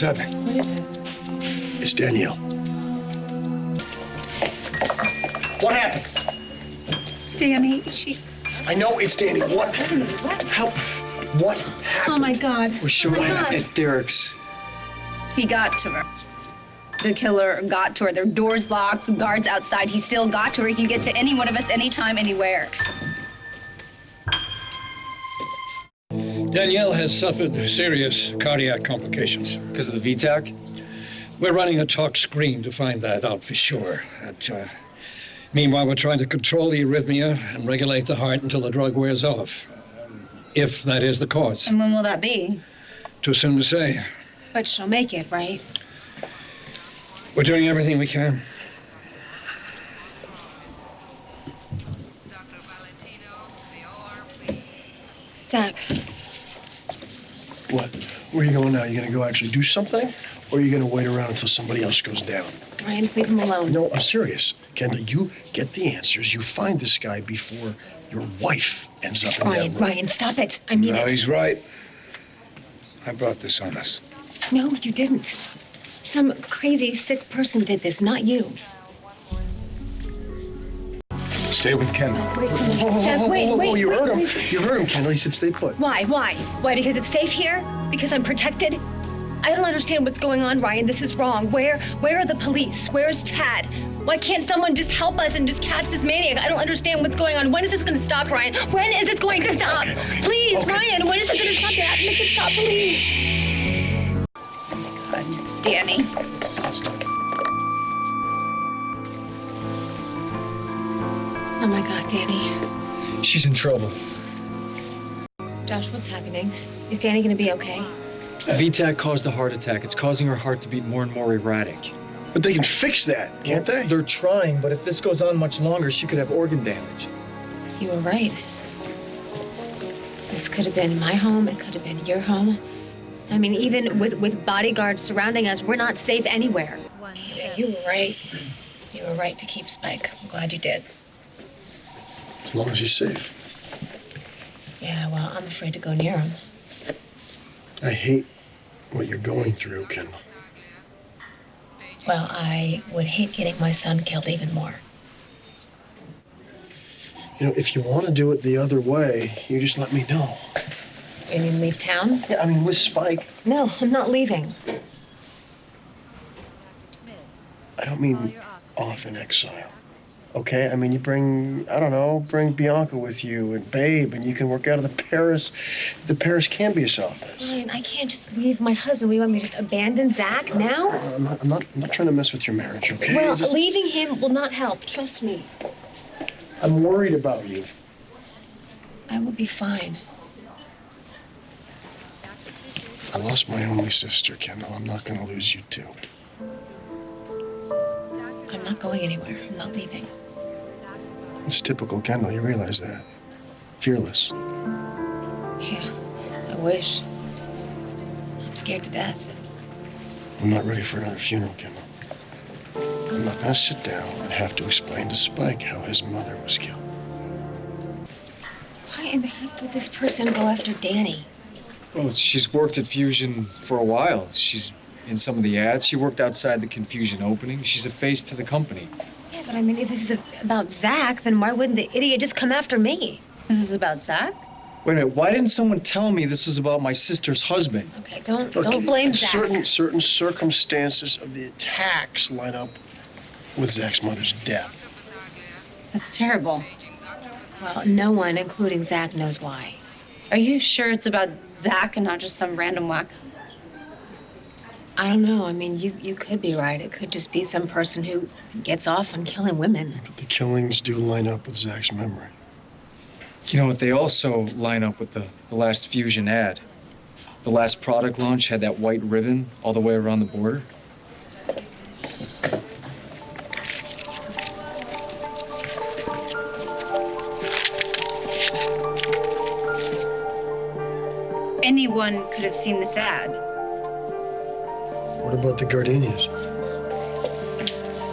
What's happening? What is it? It's Danielle. What happened? Danny, she... I know it's Dani. What? Help. What happened? Oh, my God. We're short at Derek's. He got to her. The killer got to her. Their doors locked, guards outside. He still got to her. He can get to any one of us anytime, anywhere. Danielle has suffered serious cardiac complications. Because of the VTAC? We're running a talk screen to find that out for sure. Meanwhile, we're trying to control the arrhythmia and regulate the heart until the drug wears off. If that is the cause. And when will that be? Too soon to say. But she'll make it, right? We're doing everything we can. Zach. What? Where are you going now? You gonna go actually do something? Or are you gonna wait around until somebody else goes down? Ryan, leave him alone. No, I'm serious. Kendall, you get the answers. You find this guy before your wife ends up in that room. Ryan, stop it. I mean No, it. he's right. I brought this on us. No, you didn't. Some crazy, sick person did this, not you. Stay with Ken. Zach, wait. You heard him. Please. You heard him, Kendall. He said stay put. Why? Why? Because it's safe here? Because I'm protected? I don't understand what's going on, Ryan. This is wrong. Where are the police? Where's Tad? Why can't someone just help us and just catch this maniac? I don't understand what's going on. When is this going to stop, Ryan? When is it going to stop? Okay. Please, Okay. Ryan, when is it going to stop? Dad, make it stop, please. God, Dani. Oh my God, Dani. She's in trouble. Josh, what's happening? Is Dani going to be okay? VTAC caused a heart attack. It's causing her heart to beat more and more erratic. But they can fix that, can't they? They're trying, but if this goes on much longer, she could have organ damage. You were right. This could have been my home. It could have been your home. I mean, even with bodyguards surrounding us, we're not safe anywhere. Yeah, you were right. You were right to keep Spike. I'm glad you did. As long as he's safe. Yeah, well, I'm afraid to go near him. I hate what you're going through, Kendall. Well, I would hate getting my son killed even more. You know, if you want to do it the other way, you just let me know. You mean leave town? Yeah, I mean, with Spike, No, I'm not leaving. I don't mean off in exile. Okay? I mean, you bring Bianca with you and Babe, and you can work out of the Paris Cambius office. Ryan, I can't just leave my husband. You want me to just abandon Zach now? I'm not trying to mess with your marriage, okay? Well, leaving him will not help. Trust me. I'm worried about you. I will be fine. I lost my only sister, Kendall. I'm not gonna lose you too. I'm not going anywhere. I'm not leaving. It's typical Kendall, you realize that. Fearless. Yeah, I wish. I'm scared to death. I'm not ready for another funeral, Kendall. I'm not gonna sit down and have to explain to Spike how his mother was killed. Why in the heck would this person go after Dani? Well, she's worked at Fusion for a while. She's in some of the ads. She worked outside the Confusion opening. She's a face to the company. Yeah, but I mean, if this is about Zach, then why wouldn't the idiot just come after me? This is about Zach? Wait a minute, why didn't someone tell me this was about my sister's husband? Okay, don't Look, blame Zach. Certain circumstances of the attacks line up with Zach's mother's death. That's terrible. Well, no one, including Zach, knows why. Are you sure it's about Zach and not just some random whack? I don't know. I mean, you could be right. It could just be some person who gets off on killing women. But the killings do line up with Zach's memory. You know what? They also line up with the last Fusion ad. The last product launch had that white ribbon all the way around the border. Anyone could have seen this ad. What about the gardenias?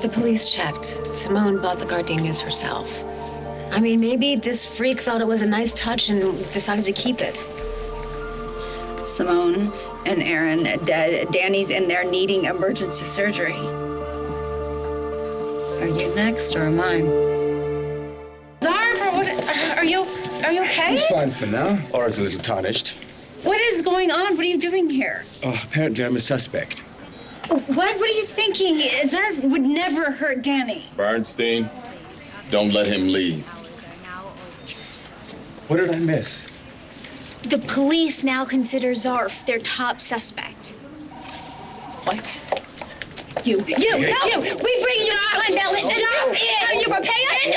The police checked. Simone bought the gardenias herself. I mean, maybe this freak thought it was a nice touch and decided to keep it. Simone and Aaron dead. Danny's in there needing emergency surgery. Are you next or am I? Zarf, or what? Are you okay? He's fine for now. Aura's a little tarnished. What is going on? What are you doing here? Oh, apparently I'm a suspect. What are you thinking? Zarf would never hurt Danny. Bernstein, don't let him leave. What did I miss? The police now consider Zarf their top suspect. What? You. We bring you to find out. You were paying?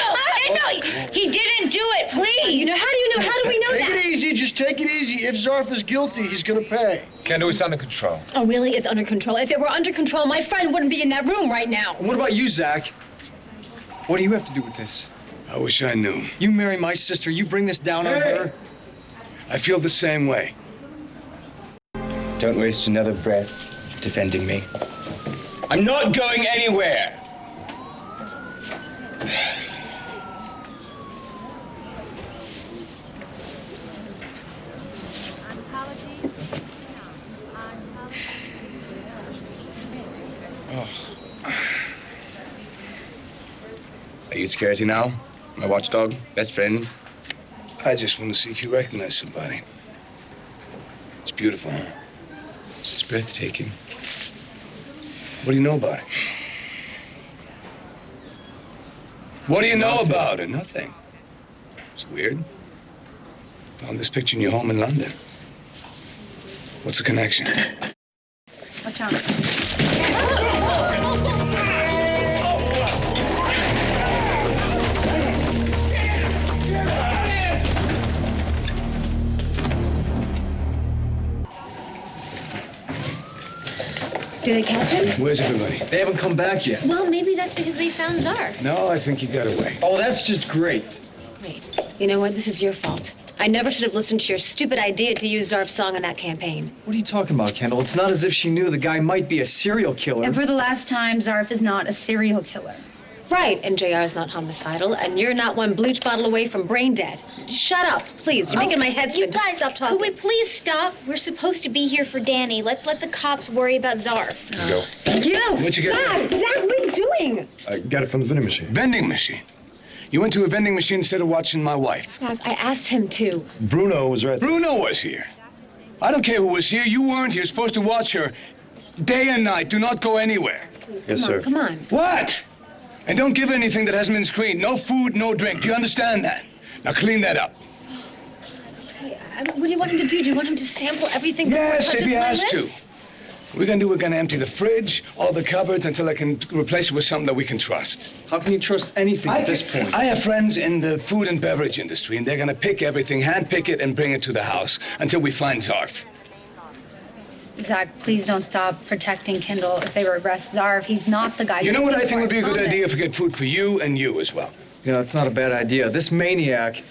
No, he didn't do it. Please. How do we know Take that? it easy, just take it easy. If Zarf is guilty, he's gonna pay. Kendall is under control. Oh, really? It's under control. If it were under control, my friend wouldn't be in that room right now. And what about you, Zach? What do you have to do with this? I wish I knew. You marry my sister, you bring this down on her. I feel the same way. Don't waste another breath defending me. I'm not going anywhere! Are you scared now? My watchdog, best friend? I just want to see if you recognize somebody. It's beautiful, huh? It's breathtaking. What do you know about it? What do you know about it? Nothing. It's weird. Found this picture in your home in London. What's the connection? Watch out. Did they catch him? Where's everybody? They haven't come back yet. Well, maybe that's because they found Zarf. No, I think he got away. Oh, that's just great. Wait, you know what? This is your fault. I never should have listened to your stupid idea to use Zarf's song in that campaign. What are you talking about, Kendall? It's not as if she knew the guy might be a serial killer. And for the last time, Zarf is not a serial killer. Right, and JR is not homicidal, and you're not one bleach bottle away from brain dead. Shut up, please. You're making my head spin. You Just guys, stop talking. could we please stop? We're supposed to be here for Danny. Let's let the cops worry about Zarf. Here you go. Thank you. What'd you get? Zach, what are you doing? I got it from the vending machine. Vending machine? You went to a vending machine instead of watching my wife. Zach, I asked him to. Bruno was right there. Bruno was here. I don't care who was here. You weren't here. You're supposed to watch her day and night. Do not go anywhere. Yes, sir. Come on. What? And don't give her anything that hasn't been screened. No food, no drink. Do you understand that? Now clean that up. What do you want him to do? Do you want him to sample everything before Yes, he if touches he my has lips? to. We're gonna empty the fridge, all the cupboards, until I can replace it with something that we can trust. How can you trust anything at this point? I have friends in the food and beverage industry, and they're gonna pick everything, hand pick it, and bring it to the house until we find Zarf. Zach, please don't stop protecting Kendall. If they arrest Zarf, he's not the guy. You know what I think would be a good promise. idea if we get food for you and you as well? Yeah, it's not a bad idea. This maniac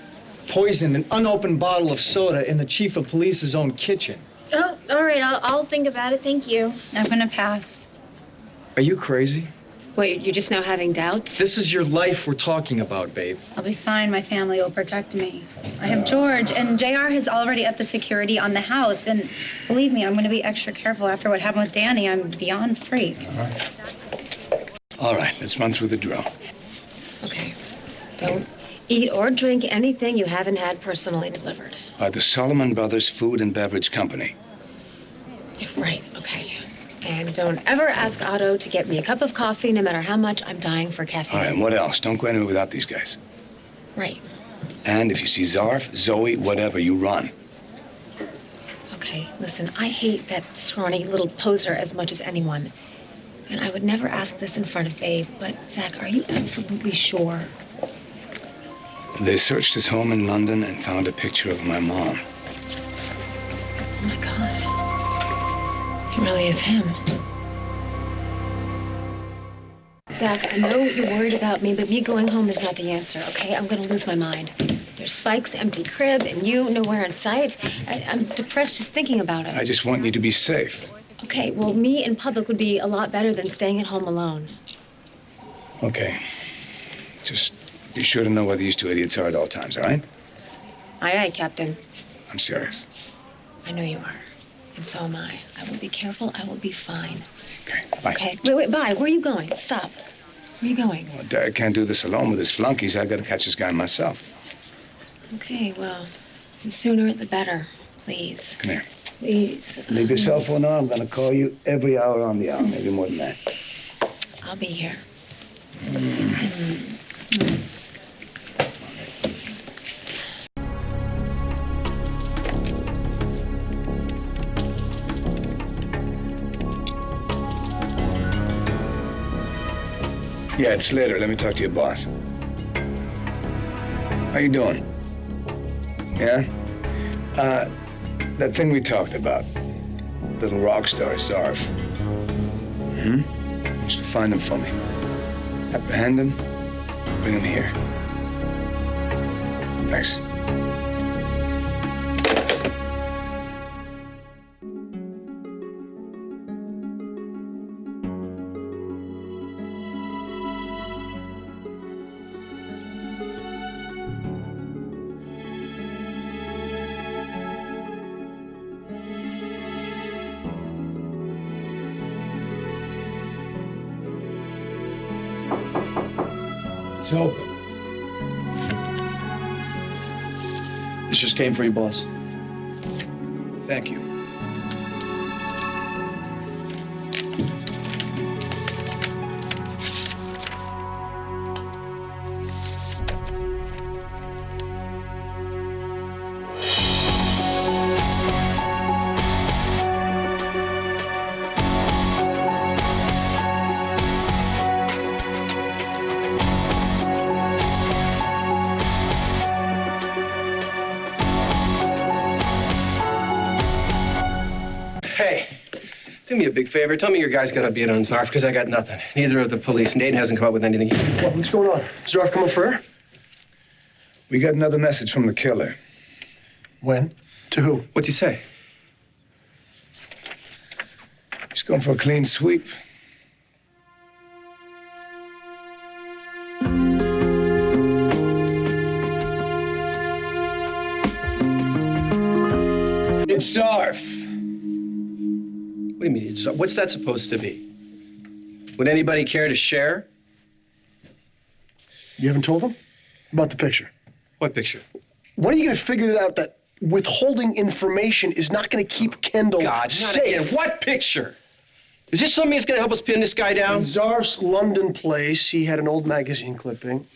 poisoned an unopened bottle of soda in the chief of police's own kitchen. Oh, all right. I'll think about it. Thank you. I'm gonna pass. Are you crazy? Wait, you're just now having doubts? This is your life we're talking about, babe. I'll be fine. My family will protect me. I have George, and JR has already upped the security on the house. And believe me, I'm going to be extra careful after what happened with Danny. I'm beyond freaked. All right, let's run through the drill. Okay. Don't eat or drink anything you haven't had personally delivered. By the Solomon Brothers Food and Beverage Company. Right, okay. And don't ever ask Otto to get me a cup of coffee, no matter how much I'm dying for caffeine. All right, and what else? Don't go anywhere without these guys. Right. And if you see Zarf, Zoe, whatever, you run. Okay, listen, I hate that scrawny little poser as much as anyone. And I would never ask this in front of Babe, but Zach, are you absolutely sure? They searched his home in London and found a picture of my mom. Oh my God. It really is him. Zach, I know you're worried about me, but me going home is not the answer, okay? I'm gonna lose my mind. There's Spike's empty crib and you nowhere in sight. I'm depressed just thinking about it. I just want you to be safe. Okay, well, me in public would be a lot better than staying at home alone. Okay. Just be sure to know where these two idiots are at all times, all right? Aye, aye, Captain. I'm serious. I know you are. And so am I. I will be careful. I will be fine. Okay, bye. Okay. Wait, bye. Where are you going? Stop. Where are you going? Well, Derek can't do this alone with his flunkies. I gotta catch this guy myself. Okay, well, the sooner the better, please. Come here. Please. Leave your cell phone on. I'm going to call you every hour on the hour, maybe more than that. I'll be here. Yeah, it's Slater. Let me talk to your boss. How you doing? Yeah? That thing we talked about. Little rock star, Zarf. I want you to find him for me. Apprehend him. Bring him here. Thanks. It's open. This just came for you, boss. Thank you. Hey, do me a big favor. Tell me your guy's got a beat on Zarf, because I got nothing. Neither of the police. Nate hasn't come up with anything. What's going on? Zarf coming for her? We got another message from the killer. When? To who? What's he say? He's going for a clean sweep. It's Zarf. What do you mean? What's that supposed to be? Would anybody care to share? You haven't told him? About the picture. What picture? When are you going to figure it out that withholding information is not going to keep Kendall God, not safe? again. What picture? Is this something that's going to help us pin this guy down? In Zarf's London place, he had an old magazine clipping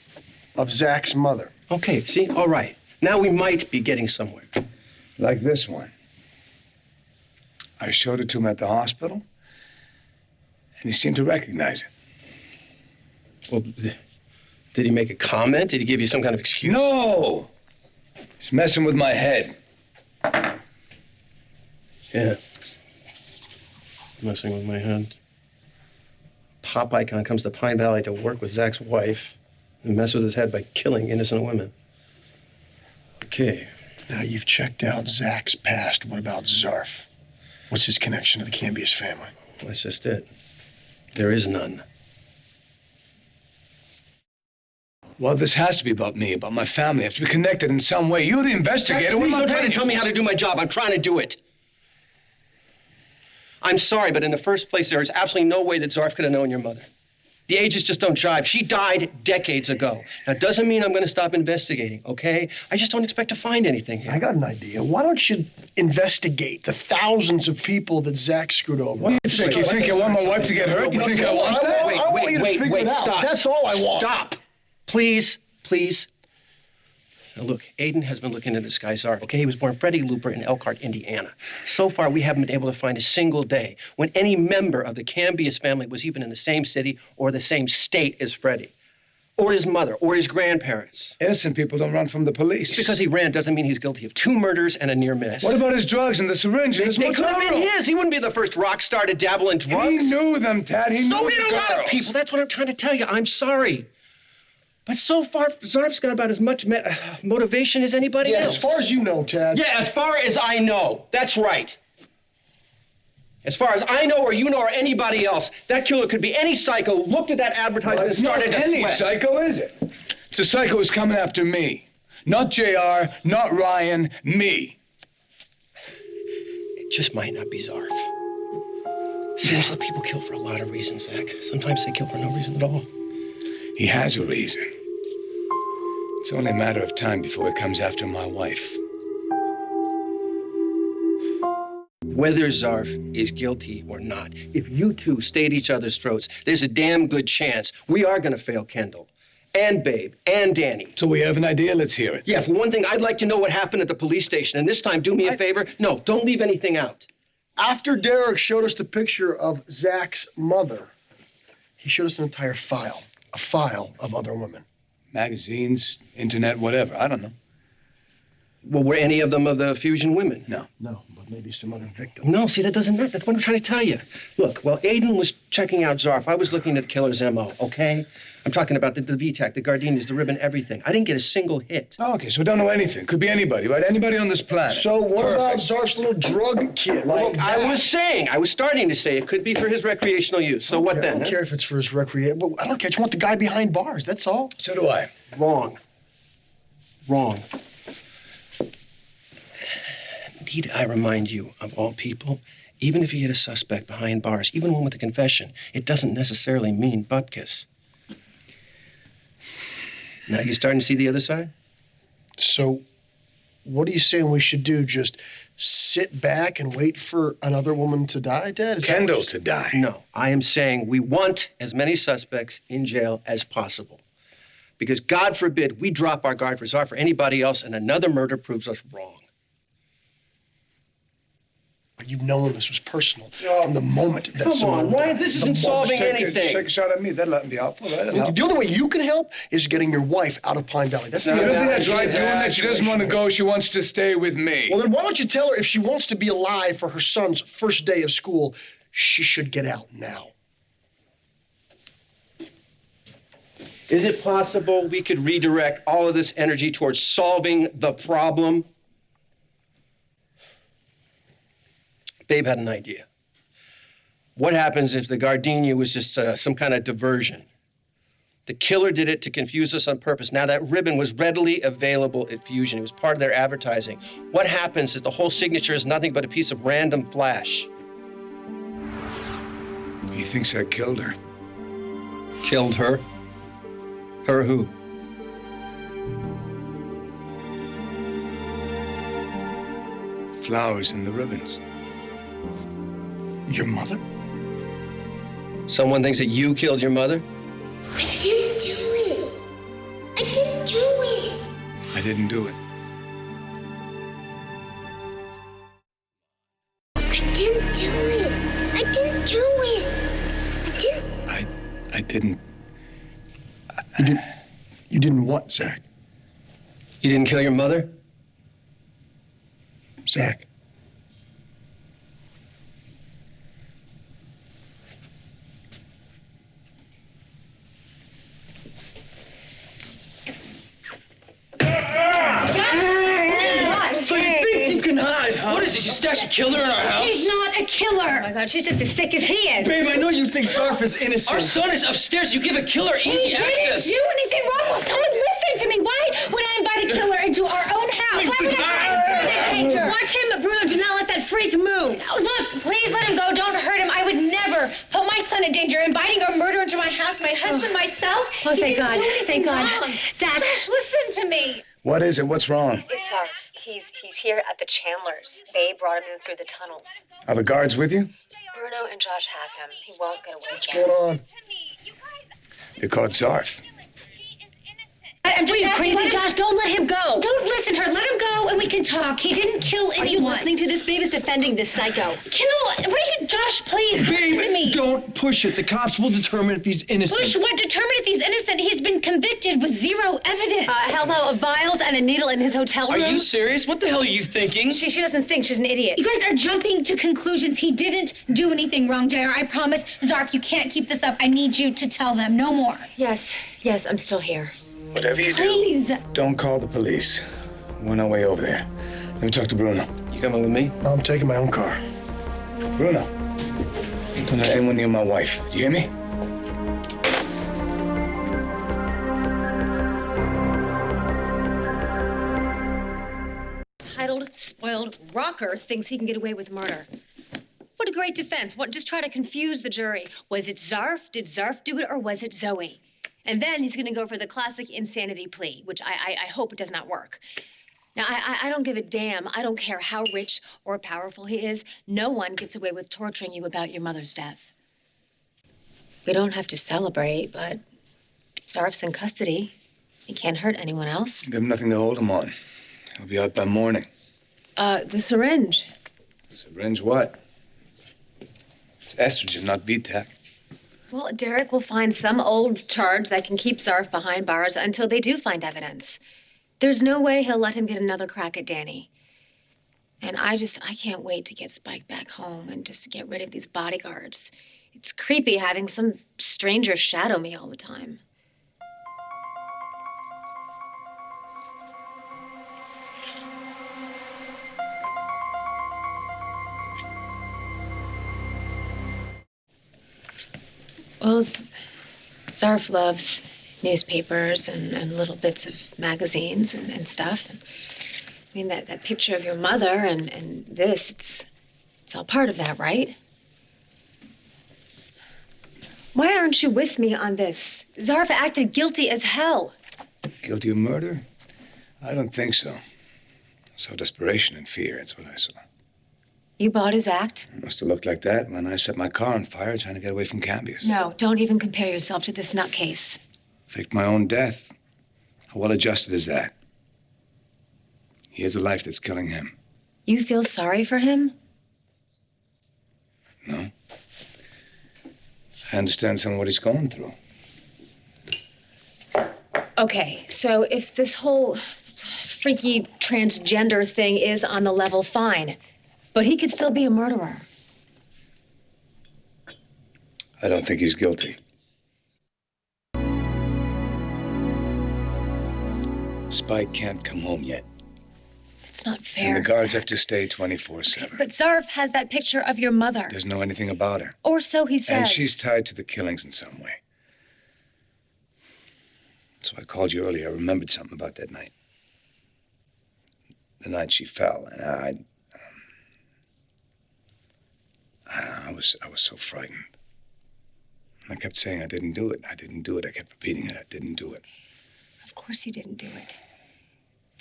of Zach's mother. Okay, see? All right. Now we might be getting somewhere. Like this one. I showed it to him at the hospital, and he seemed to recognize it. Well, did he make a comment? Did he give you some kind of excuse? No! He's messing with my head. Yeah. Messing with my head. Pop icon comes to Pine Valley to work with Zach's wife and mess with his head by killing innocent women. Okay. Now, you've checked out Zach's past. What about Zarf? What's his connection to the Cambius family? That's just it. There is none. Well, this has to be about me, about my family. I have to be connected in some way. You're the investigator. Please What am I don't try to paying tell me how to do my job. I'm trying to do it. I'm sorry, but in the first place, there is absolutely no way that Zarf could have known your mother. The ages just don't jive. She died decades ago. That doesn't mean I'm going to stop investigating, okay? I just don't expect to find anything here. I got an idea. Why don't you investigate the thousands of people that Zach screwed over? What do you think? You think I want my wife to get hurt? You think I want that? I want you to figure it out. Stop. That's all I want. Stop. Please, please. Now, look, Aiden has been looking into this guy, Zarf, okay? He was born Freddie Looper in Elkhart, Indiana. So far, we haven't been able to find a single day when any member of the Cambius family was even in the same city or the same state as Freddie, or his mother, or his grandparents. Innocent people don't run from the police. Just because he ran doesn't mean he's guilty of 2 murders and a near miss. What about his drugs and the syringe and his They could have been motorcycle? his. He wouldn't be the first rock star to dabble in drugs. He knew them, Tad. He knew So the did a lot of girls. people. That's what I'm trying to tell you. I'm sorry. But so far, Zarf's got about as much motivation as anybody else. As far as you know, Tad. Yeah, as far as I know. That's right. As far as I know or you know or anybody else, that killer could be any psycho who looked at that advertisement and It's not started to any sweat. psycho, is it? It's a psycho who's coming after me. Not JR, not Ryan, me. just might not be Zarf. Seriously, people kill for a lot of reasons, Zach. Sometimes they kill for no reason at all. He has a reason. It's only a matter of time before he comes after my wife. Whether Zarf is guilty or not, if you two stay at each other's throats, there's a damn good chance we are gonna fail Kendall, and Babe, and Dani. So we have an idea? Let's hear it. Yeah, for one thing, I'd like to know what happened at the police station. And this time, do me a favor. No, don't leave anything out. After Derek showed us the picture of Zach's mother, he showed us an entire file, a file of other women. Magazines, internet, whatever. I don't know. Well, were any of them of the Fusion women? No. No, but maybe some other victim. No, see, that doesn't matter. That's what I'm trying to tell you. Look, while Aiden was checking out Zarf, I was looking at the killer's MO, okay? I'm talking about the VTAC, the Gardenias, the ribbon, everything. I didn't get a single hit. Oh, okay, so we don't know anything. Could be anybody, right? Anybody on this planet. So what about Perfect. Zarf's little drug kit? Look, I was starting to say it could be for his recreational use. So what I then? don't care if it's for his recreation. Well, I don't care. I just want the guy behind bars. That's all. So do I. Wrong. Need I remind you, of all people, even if you get a suspect behind bars, even one with a confession, it doesn't necessarily mean bupkis. Now you starting to see the other side? So what are you saying we should do? Just sit back and wait for another woman to die, Dad? Is that what Kendall you're to die. No, I am saying we want as many suspects in jail as possible. Because God forbid we drop our guard for Zarf or anybody else and another murder proves us wrong. You've known this was personal from the moment that Come on, Ryan, this isn't solving anything. Take a shot at me. That'll be helpful. That'll help. The only way you can help is getting your wife out of Pine Valley. That's I the don't only think way. that's right, doing that. She doesn't want to go. She wants to stay with me. Well, then why don't you tell her if she wants to be alive for her son's first day of school, she should get out now. Is it possible we could redirect all of this energy towards solving the problem? Babe had an idea. What happens if the gardenia was just some kind of diversion? The killer did it to confuse us on purpose. Now, that ribbon was readily available at Fusion. It was part of their advertising. What happens if the whole signature is nothing but a piece of random flash? He thinks I killed her. Killed her? Her who? Flowers and the ribbons. Your mother? Someone thinks that you killed your mother? I didn't do it. I didn't do it. I didn't do it. I didn't do it. I didn't do it. I didn't. I didn't. You didn't what, Zach? You didn't kill your mother? Zach. So you think you can hide, huh? What is this? You stashed a killer in our house? He's not a killer. Oh my God, she's just as sick as he is. Babe, I know you think Zarf is innocent. Our son is upstairs. You give a killer He easy didn't access. do anything wrong. Will someone listen to me? Why would I invite a killer into our own house? Why would I? Watch him, Bruno. Do not let that freak move. Oh, look, please let him go. Don't hurt him. I would never put my son in danger. Inviting a murderer into my house, my husband, myself. Oh, thank God. Thank God. Zach, Josh, listen to me. What is it? What's wrong? It's Zarf. He's here at the Chandlers. Babe brought him in through the tunnels. Are the guards with you? Bruno and Josh have him. He won't get away What's again. going on? They caught Zarf. I'm just Are you asking, crazy, Josh? Don't let him go. Don't listen to her. Let him go and we can talk. He didn't kill Are anyone. you listening to this? Babe is defending this psycho. Kendall, what are you, Josh, please listen to me. Don't push it. The cops will determine if he's innocent. Bush, what? Determine if he's innocent. He's been convicted with zero evidence. Held vials and a needle in his hotel Are room. you serious? What the hell are you thinking? She doesn't think. She's an idiot. You guys are jumping to conclusions. He didn't do anything wrong, JR. I promise. Zarf, you can't keep this up. I need you to tell them. No more. Yes, I'm still here. Whatever you do, Please. don't call the police. We're on our way over there. Let me talk to Bruno. You coming with me? No, I'm taking my own car. Bruno, don't let anyone near my wife. Do you hear me? entitled, spoiled rocker thinks he can get away with murder. What a great defense. What, just try to confuse the jury. Was it Zarf? Did Zarf do it, or was it Zoe? And then he's gonna go for the classic insanity plea, which I hope it does not work. Now, I don't give a damn. I don't care how rich or powerful he is. No one gets away with torturing you about your mother's death. We don't have to celebrate, but Zarf's in custody. He can't hurt anyone else. Give him nothing to hold him on. He'll be out by morning. The syringe. Syringe what? It's estrogen, not VTAC. Well, Derek will find some old charge that can keep Zarf behind bars until they do find evidence. There's no way he'll let him get another crack at Dani. And I can't wait to get Spike back home and just get rid of these bodyguards. It's creepy having some stranger shadow me all the time. Well, Zarf loves newspapers and little bits of magazines and stuff. And, I mean, that picture of your mother and this, it's all part of that, right? Why aren't you with me on this? Zarf acted guilty as hell. Guilty of murder? I don't think so. I saw desperation and fear, that's what I saw. You bought his act? It must have looked like that when I set my car on fire trying to get away from Cambius. No, don't even compare yourself to this nutcase. Faked my own death. How well adjusted is that? He has a life that's killing him. You feel sorry for him? No. I understand some of what he's going through. Okay, so if this whole freaky transgender thing is on the level, fine. But he could still be a murderer. I don't think he's guilty. Spike can't come home yet. It's not fair. And the guards Zach. have to stay 24/7. But Zarf has that picture of your mother. Doesn't know anything about her. Or so he says. And she's tied to the killings in some way. So I called you earlier. I remembered something about that night. The night she fell, and I was so frightened. I kept saying I didn't do it. I didn't do it. I kept repeating it. I didn't do it. Of course you didn't do it.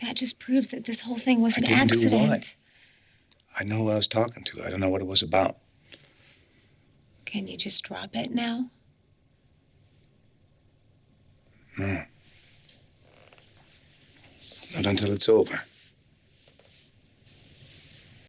That just proves that this whole thing was an I didn't do accident. what? I know who I was talking to. I don't know what it was about. Can you just drop it now? No. Not until it's over.